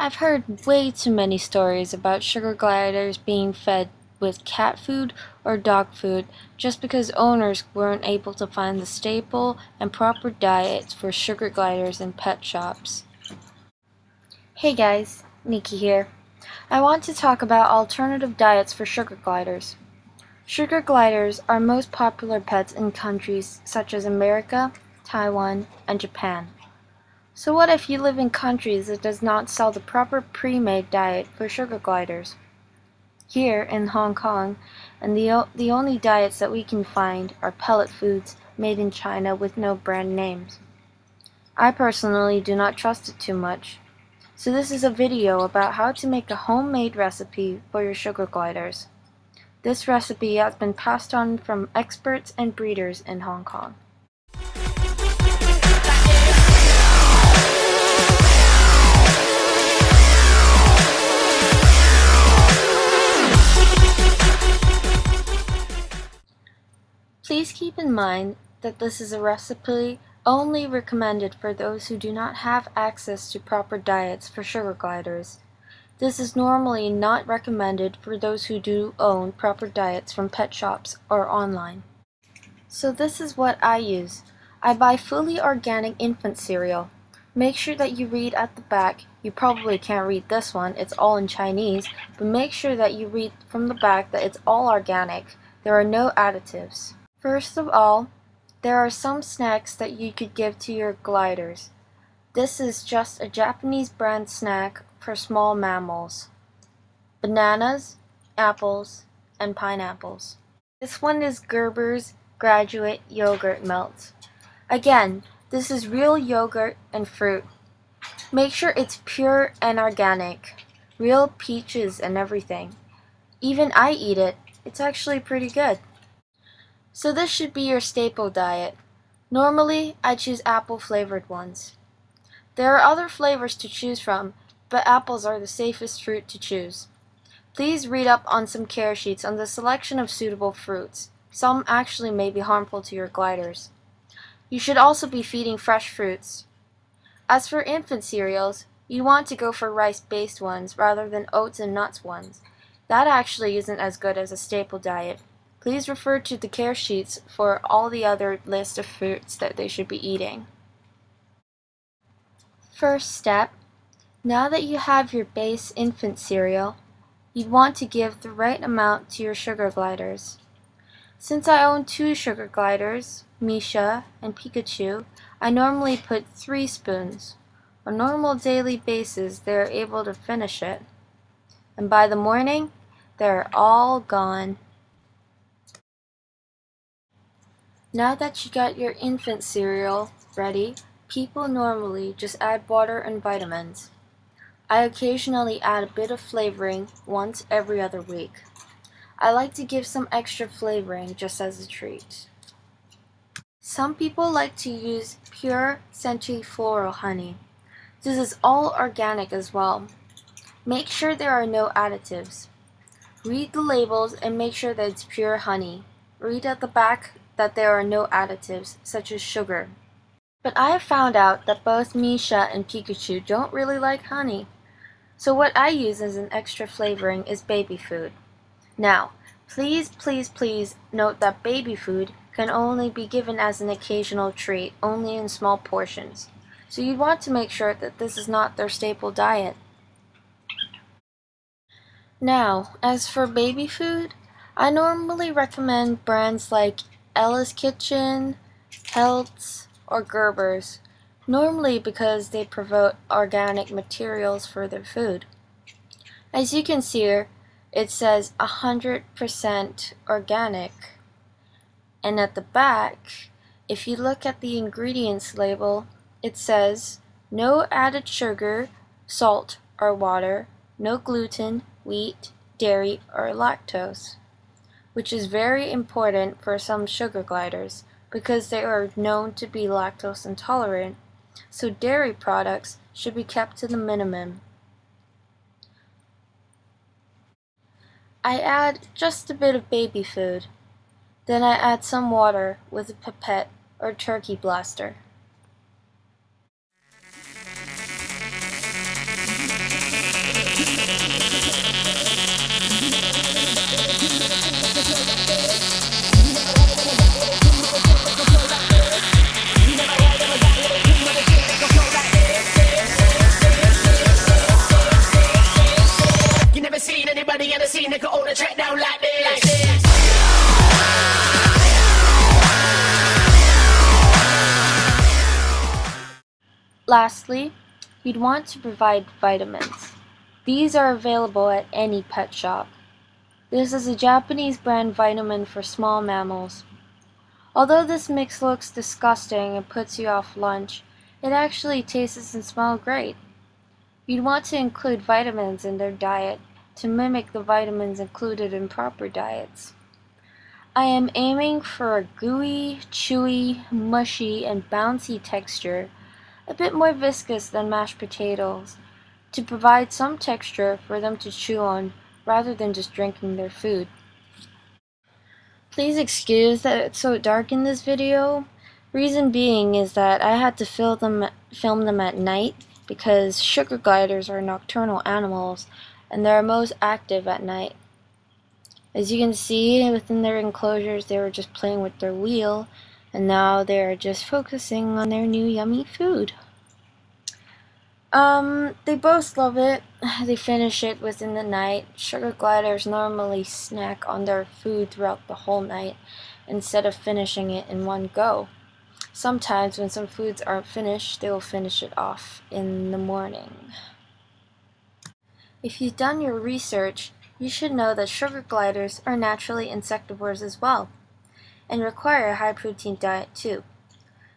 I've heard way too many stories about sugar gliders being fed with cat food or dog food just because owners weren't able to find the staple and proper diets for sugar gliders in pet shops. Hey guys, Nikki here. I want to talk about alternative diets for sugar gliders. Sugar gliders are most popular pets in countries such as America, Taiwan, and Japan. So what if you live in countries that does not sell the proper pre-made diet for sugar gliders? Here in Hong Kong, and the only diets that we can find are pellet foods made in China with no brand names. I personally do not trust it too much. So this is a video about how to make a homemade recipe for your sugar gliders. This recipe has been passed on from experts and breeders in Hong Kong. Please keep in mind that this is a recipe only recommended for those who do not have access to proper diets for sugar gliders. This is normally not recommended for those who do own proper diets from pet shops or online. So this is what I use. I buy fully organic infant cereal. Make sure that you read at the back. You probably can't read this one, it's all in Chinese, but make sure that you read from the back that it's all organic. There are no additives. First of all, there are some snacks that you could give to your gliders. This is just a Japanese brand snack for small mammals. Bananas, apples, and pineapples. This one is Gerber's Graduate Yogurt Melt. Again, this is real yogurt and fruit. Make sure it's pure and organic. Real peaches and everything. Even I eat it. It's actually pretty good. So this should be your staple diet. Normally, I choose apple-flavored ones. There are other flavors to choose from, but apples are the safest fruit to choose. Please read up on some care sheets on the selection of suitable fruits. Some actually may be harmful to your gliders. You should also be feeding fresh fruits. As for infant cereals, you want to go for rice-based ones rather than oats and nuts ones. That actually isn't as good as a staple diet. Please refer to the care sheets for all the other list of fruits that they should be eating. First step, now that you have your base infant cereal, you'd want to give the right amount to your sugar gliders. Since I own 2 sugar gliders, Misha and Pikachu, I normally put 3 spoons. On normal daily basis, they are able to finish it. And by the morning, they're all gone. Now that you got your infant cereal ready, people normally just add water and vitamins. I occasionally add a bit of flavoring once every other week. I like to give some extra flavoring just as a treat. Some people like to use pure centrifloral honey. This is all organic as well. Make sure there are no additives. Read the labels and make sure that it's pure honey. Read at the back that there are no additives, such as sugar. But I have found out that both Misha and Pikachu don't really like honey. So what I use as an extra flavoring is baby food. Now, please note that baby food can only be given as an occasional treat, only in small portions. So you'd want to make sure that this is not their staple diet. Now, as for baby food, I normally recommend brands like Ella's Kitchen, Heltz, or Gerber's, normally because they promote organic materials for their food. As you can see here, it says 100% organic. And at the back, if you look at the ingredients label, it says no added sugar, salt, or water, no gluten, wheat, dairy, or lactose, which is very important for some sugar gliders because they are known to be lactose intolerant, so dairy products should be kept to the minimum. I add just a bit of baby food, then I add some water with a pipette or turkey blaster. down like this. Lastly, you'd want to provide vitamins. These are available at any pet shop. This is a Japanese brand vitamin for small mammals. Although this mix looks disgusting and puts you off lunch, it actually tastes and smells great. You'd want to include vitamins in their diet to mimic the vitamins included in proper diets. I am aiming for a gooey, chewy, mushy, and bouncy texture, a bit more viscous than mashed potatoes, to provide some texture for them to chew on rather than just drinking their food. Please excuse that it's so dark in this video. Reason being is that I had to film them at night because sugar gliders are nocturnal animals and they're most active at night. As you can see within their enclosures, they were just playing with their wheel, and now they're just focusing on their new yummy food. They both love it. They finish it within the night. Sugar gliders normally snack on their food throughout the whole night instead of finishing it in one go. Sometimes when some foods aren't finished, they will finish it off in the morning. If you've done your research, you should know that sugar gliders are naturally insectivores as well, and require a high-protein diet too.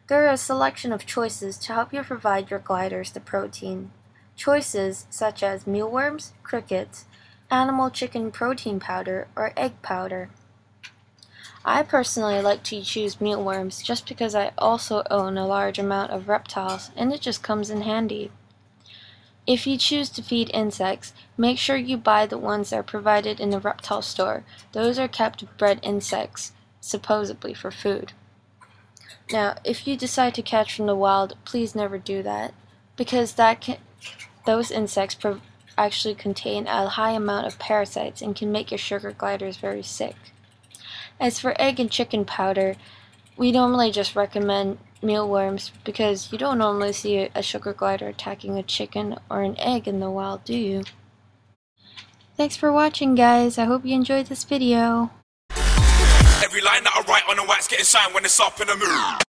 There are a selection of choices to help you provide your gliders the protein. Choices such as mealworms, crickets, animal chicken protein powder, or egg powder. I personally like to choose mealworms just because I also own a large amount of reptiles and it just comes in handy. If you choose to feed insects, make sure you buy the ones that are provided in the reptile store. Those are captive-bred insects, supposedly for food. Now, if you decide to catch from the wild, please never do that, because those insects actually contain a high amount of parasites and can make your sugar gliders very sick. As for egg and chicken powder, we normally just recommend mealworms because you don't normally see a sugar glider attacking a chicken or an egg in the wild, do you? Thanks for watching, guys. I hope you enjoyed this video. Every line that I write on the wax getting signed when it's up in the mood.